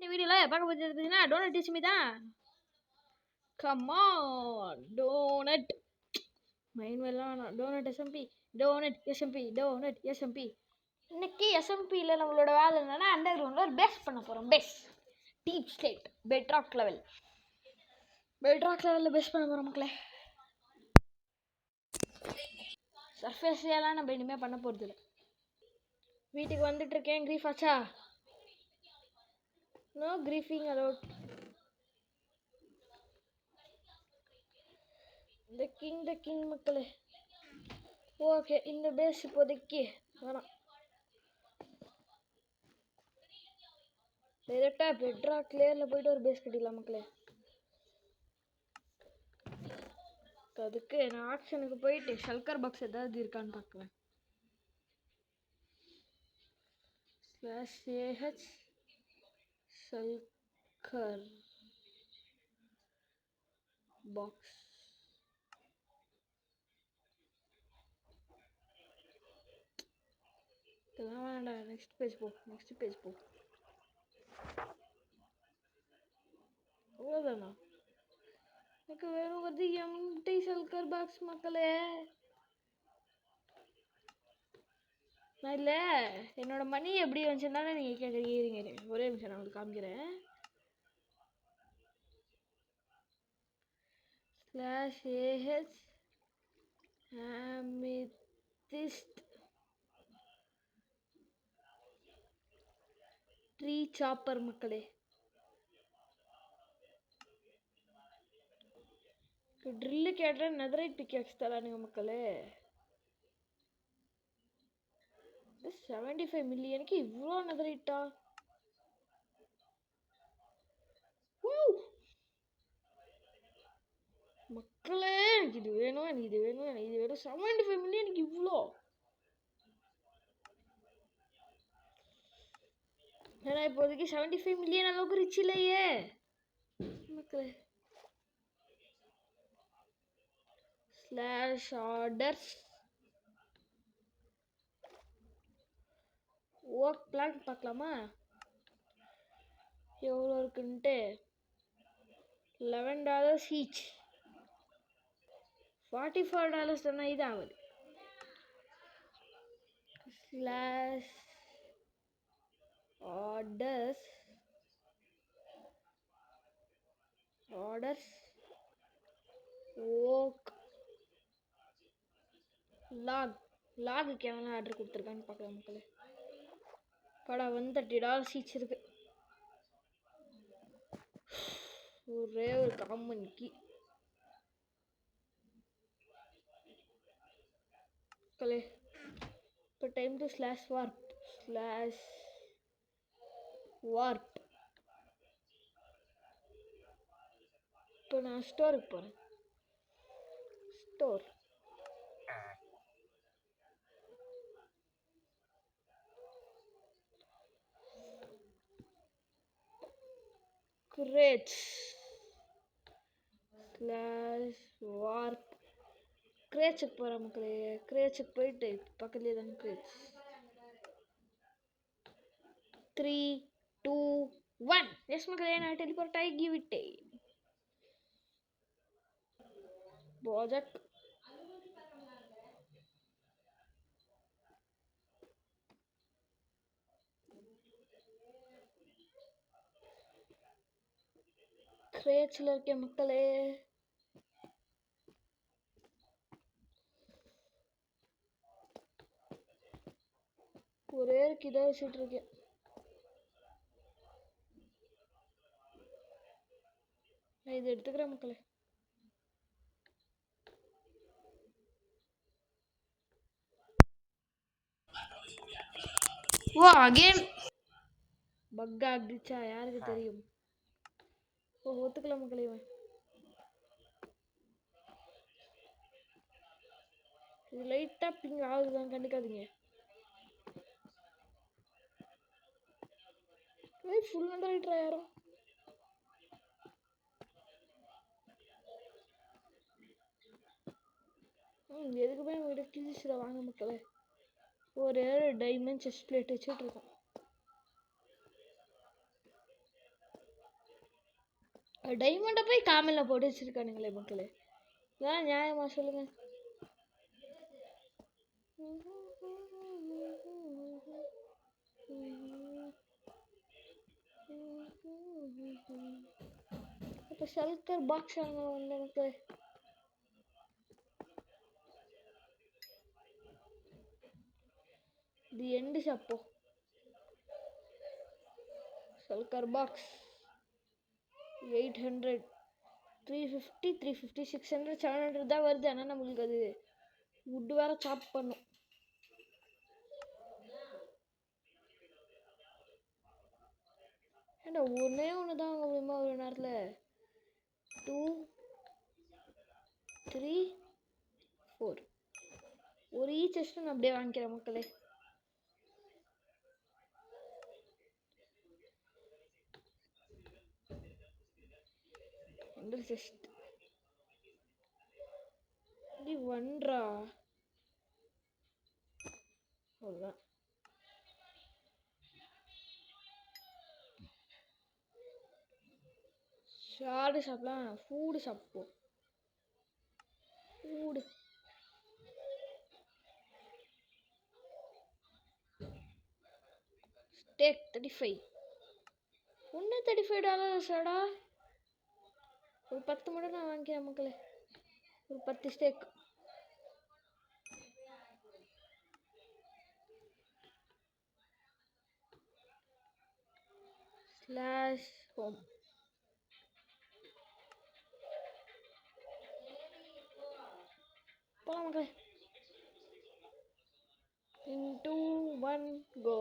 இந்த வீடியோவில் பார்க்க போகிறது பார்த்தீங்கன்னா டோனட் டிஷ்மி தான். கம்மான் டோனட் மைண்ட் எல்லாம் don't SMP don't SMP don't SMP. இன்னைக்கு எஸ்எம்பியில் நம்மளோட வேலை என்னன்னா அண்டர் கிரவுண்டில் ஒரு பேஸ் பண்ண போகிறோம். பேஸ் டீப் ஸ்டேட் பெட்ராக் லெவலில் பேஸ் பண்ண போகிறோம் மக்களே. சர்ஃபேஸ்லாம் நம்ம இனிமேல் பண்ண போகிறது இல்லை. வீட்டுக்கு வந்துட்டு இருக்கேன். கிரீஃப் ஆச்சா? No grieving a lot. The king மக்களே. ஓகே, இந்த பேஸ் இப்போதைக்கு வேணாம். டைரெக்டாக பெட்ராக் லேயரில் போயிட்டு ஒரு பேஸ் கட்டிடலாம் மக்களே. அதுக்கு நான் ஆக்ஷனுக்கு போயிட்டு ஷல்கர் பாக்ஸ் ஏதாவது இருக்கான்னு பார்க்குவேன். /AH ஷல்கர் box. இதெல்லாம் வேண்டாம். நெக்ஸ்ட் பேஜ் போ. அவ்வளோதானா? எனக்கு வேணும் வந்து எம்டி ஷல்கர் பாக்ஸ் மக்களே. நான் இல்லை, என்னோட மணி எப்படி வந்துச்சுன்னா நீங்கள் கேட்குறீங்க. ஒரே நிமிஷம் நான் உங்களுக்கு காமிக்கிறேன். /AH amethyst ட்ரீ சாப்பர் மக்களே. ட்ரில்லு கேட்ட நெதரைட் பிக்காக்ஸ் தரானுங்க மக்களே. 75 மில்லியனுக்கு இவ்வளோ நெதரைட்டா? மக்களே எனக்கு இது வேணும். 75 மில்லியனுக்கு இவ்வளோ. ஏன்னா இப்போதைக்கு 75 மில்லியன் அளவுக்கு ரிச் இல்லையே மக்களே. /orders ஒர்க் பிளான் பார்க்கலாமா எவ்வளோ இருக்குன்ட்டு. $11 each. $44 தானே இது ஆகுது. /orders ஒர்க் லாகுக்கு எவனா ஆர்டர் கொடுத்துருக்கான்னு பார்க்கலாம் மக்களே. படம் வந்து $30 ஈச் இருக்கு. ஒரே ஒரு காமன் கீ மக்களே. இப்போ டைம் டு /warp. இப்போ நான் ஸ்டோருக்கு போகிறேன். ஸ்டோர் கிரேட்ஸ் /warp கிரேட்ஸுக்கு போகிறேன் மக்களே. கிரேட்ஸுக்கு போயிட்டு பக்கத்துலேயே தான் கிரேட்ஸ். 3, 2, 1. எஸ் மக்களே, நான் டெலிபோர்ட் ஆகி விட்டேன். ப்ராஜெக்ட் கிரேட்ஸில் இருக்கேன் மக்களே. ஒரே இதாக வச்சுட்டு இருக்கேன். நான் இதை எடுத்துக்கிறேன் மக்களே. ஓ அகைன் பக்கா அடிச்சா யாருக்கு தெரியும். ஓ ஒத்துக்கலாம் மக்களே. இது லைட்டாக பிங் ஆகுதுதான், கண்டுக்காதீங்க. ஃபுல் நெதரைட்ரா யாரும். எதுக்குமே நம்ம கிழிச்சிட வாங்க மக்களே. ஒரு டைமண்ட் செஸ்ட் பிளேட் வச்சுட்டு இருக்கோம். டைமண்டை போய் காமில் போட்டு வச்சுருக்கானுங்களே மக்களே, இதெல்லாம் நியாயமா சொல்லுங்கள்? இப்போ சல்கர் பாக்ஸ் வாங்க வந்து எனக்கு தி எண்டு ஷாப்போ சல்கர் பாக்ஸ் 800 350 350 600 700 தான் வருது. ஆனால் நம்மளுக்கு அது வுட்டு வேற சாப் பண்ணும். ஏன்னா ஒன்றே ஒன்று தான் வாங்க முடியுமா ஒரு நேரத்தில்? 2 3 4 ஒரு ஈச்சஸ்ட்டு நான் அப்படியே வாங்கிக்கிறேன் மக்களே. செஸ்ட் இது ஒன்றா அவ்வளோதான். ஷாடு சாப்பிடலாம், ஃபூடு சாப்பிடுவோம். ஃபூடு ஸ்டேக் 35 ஒன்று $35 ஒரு 10 மட்டும் நான் வாங்கிக்கிறேன் மக்களே. ஒரு 10 ஸ்டேக். ஸ்லாஷ் ஹோம் போகலாம் மக்களே. 3 2 1 கோ.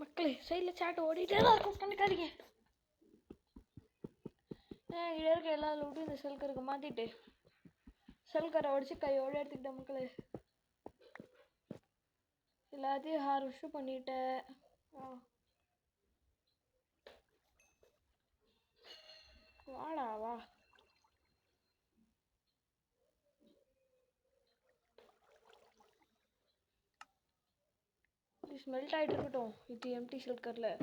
மக்களே சைடில் சாட் ஓடிட்டே தான் இருக்கும், கண்டுக்காதீங்க. இங்கே இருக்க எல்லா லூட்டும் இந்த சல்கருக்கு மாற்றிட்டு சல்கரை உடச்சி கையோடு எடுத்துக்கிட்டேன் மக்களே. எல்லாத்தையும் ஹார்வெஸ்ட் பண்ணிட்டேன். வாடா வா. ஸ்மெல்ட் ஆகிட்டு இருக்கட்டும் இது எம்டி சல்கரில்.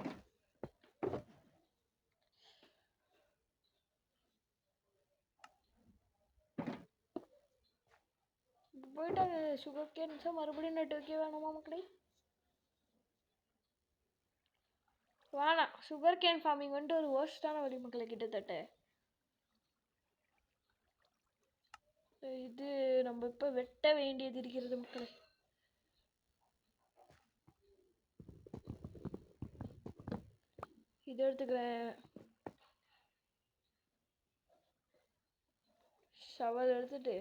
போயிட்டு சுகர் கேன்ஸை மறுபடியும் நட்டு வைக்க வேணாமா மக்களே? வேணாம். சுகர் கேன் ஃபார்மிங் வந்துட்டு ஒரு வேர்ஸ்டான வழி மக்களை. கிட்டத்தட்ட இது நம்ம இப்போ வெட்ட வேண்டியது இருக்கிறது மக்களே. இது எடுத்துக்கிறேன். ஷவல் எடுத்துட்டு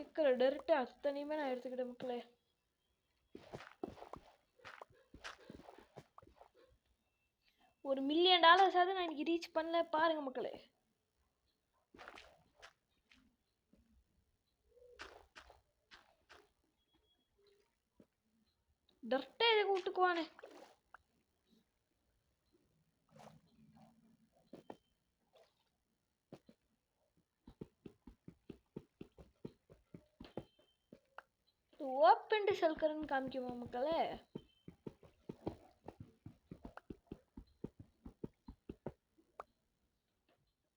இருக்கிற டெர்ட்டு அத்தனையுமே நான் எடுத்துக்கிட்டேன் மக்களே. $1 மில்லியன் ஆகுது நான் இன்னைக்கு ரீச் பண்ணல பாருங்க மக்களே. டர்ட்டே இதை கூட்டுக்குவானே. ஓப்பன் சல்கர்னு காமிக்குமா மக்களே?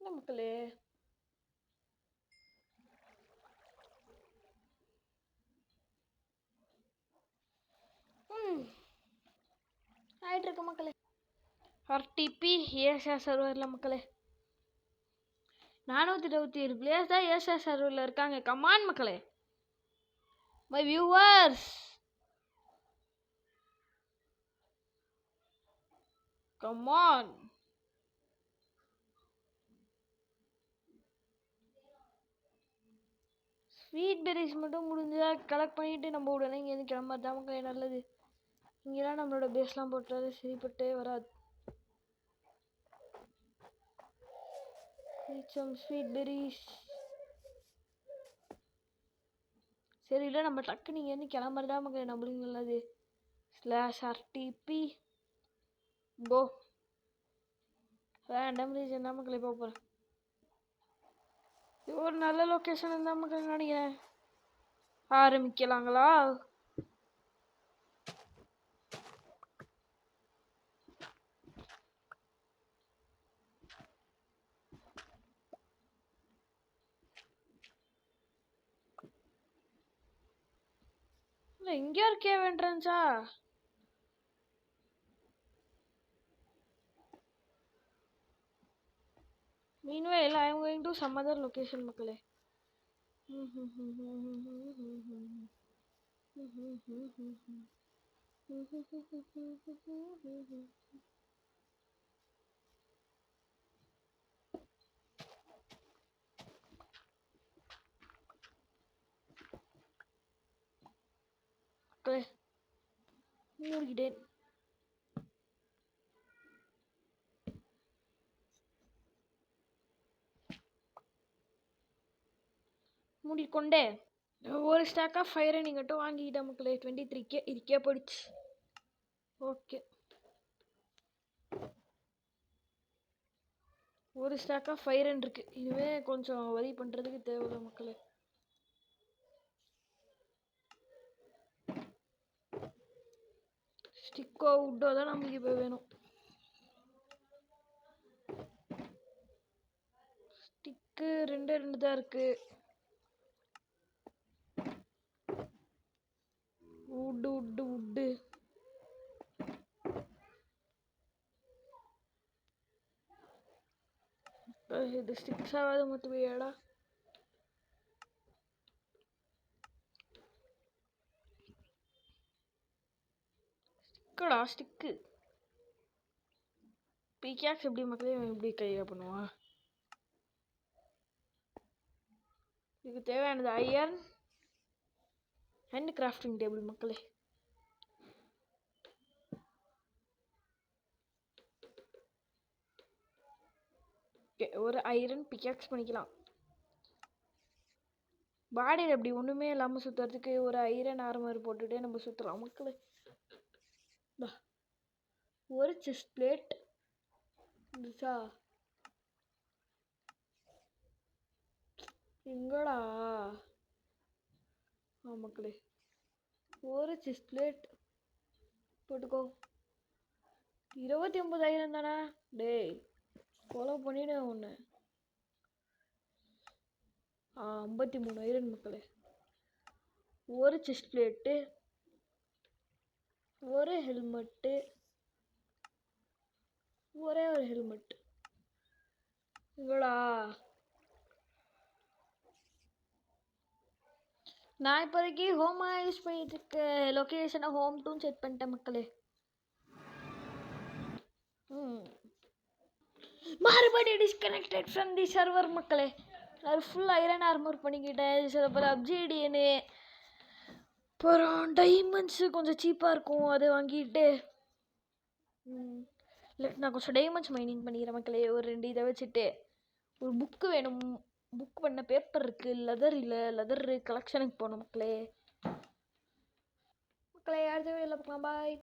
மக்களே ஆயிட்டு இருக்க மக்களே. ஆர்டிபி ஏஷா சர்வரில் மக்களே 427 பிளேயர்ஸ் தான் ஏஷா சர்வரில் இருக்காங்க. கமான் மக்களே, my viewers, come on. Sweet berries மட்டும் முடிஞ்சா கலெக்ட் பண்ணிட்டு நம்ம உடனே இங்கேருந்து கிளம்புறது தான் மக்களே நல்லது. இங்கெல்லாம் நம்மளோட பேஸ்லாம் போட்டாது சரிப்பட்டே வராது. ஸ்வீட் பெரிஸ் சரி இல்லை, நம்ம டக்குன்னு இங்கேருந்து கிளம்புறதா மக்களே நம்மளுக்கு நல்லது. ஸ்லாஷ் ஆர்டிபி கோ. ரேண்டம் ரீஜன் தான் மக்களே போக போகிறேன். இது ஒரு நல்ல லொக்கேஷன் தான் மக்கள் நினைக்கிறேன். ஆரம்பிக்கலாங்களா? இங்க ஒரு cave என்ட்ரன்ஸா? Meanwhile, I am going to some other location, மக்களே. மூடிக்கிட்டேன். மூடிக்கொண்டே ஒரு ஸ்டாக் ஆஃப் ஃபயரை நீங்கள்கிட்ட வாங்கிக்கிட்டேன் மக்களே. 23K இதுக்கே போயிடுச்சு. ஓகே, ஒரு ஸ்டாக் ஆஃப் ஃபயர் இருக்கு. இதுவே கொஞ்சம் வரி பண்ணுறதுக்கு தேவையில்லை மக்களே. ஸ்டிக்கோ உட்டோ தான் நமக்கு இப்போ வேணும். ஸ்டிக்கு ரெண்டு தான் இருக்கு. உட்டு உட்டு உட்டு இது ஸ்டிக்ஸ் ஆகாது மட்டும் ஏடா. ஸ்டிக்கடா ஸ்டிக்கு. பிகாக்ஸ் எப்படி மக்களே எப்படி கையா பண்ணுவான்? இதுக்கு தேவையானது அயர்ன் அண்ட் கிராஃப்டிங் டேபிள் மக்களே. ஓகே, ஒரு ஐரன் பிகாக்ஸ் பண்ணிக்கலாம். பாடியில் எப்படி ஒன்றுமே இல்லாமல் சுற்றுறதுக்கு ஒரு ஐரன் ஆர்மர் போட்டுகிட்டே நம்ம சுற்றலாம் மக்களே. ஒரு செஸ்ட் பிளேட் இருந்துச்சா? எங்கடா மக்களே? ஒரு செஸ்ட் பிளேட் போட்டுக்கோ. 29,000 தானே? டேய் ஃபாலோ பண்ணிவிடு ஒன்று. 53,000 மக்களே. ஒரு செஸ்ட் பிளேட்டு, ஒரு ஹெல்மெட்டு, ஒரே ஒரு ஹெல்மெட். இங்கடா நான் இப்போதைக்கு ஹோமாக யூஸ் பண்ணிட்டு இருக்க லொக்கேஷனை ஹோம் டூன்னு செட் பண்ணிட்டேன் மக்களே. மறுபடியும் டிஸ்கனெக்டட் ஃப்ரம் தி சர்வர் மக்களே. நான் ஃபுல் ஐரன் ஆர்மர் பண்ணிக்கிட்டேன். சில பேர் அப்ஜிடியனு அப்புறம் டைமண்ட்ஸு கொஞ்சம் சீப்பாக இருக்கும், அதை வாங்கிட்டு இல்லை நான் கொஞ்சம் டைமண்ட்ஸ் மைனிங் பண்ணிக்கிறேன் மக்களே. ஒரு 2 இதை வச்சுட்டு ஒரு புக்கு வேணும். புக் பண்ண பேப்பர் இருக்குது. லெதர் இல்லை, லெதர் கலெக்ஷனுக்கு போகணும் மக்களே. அடுத்த வீடியோவில் பார்க்கலாம். பாய்.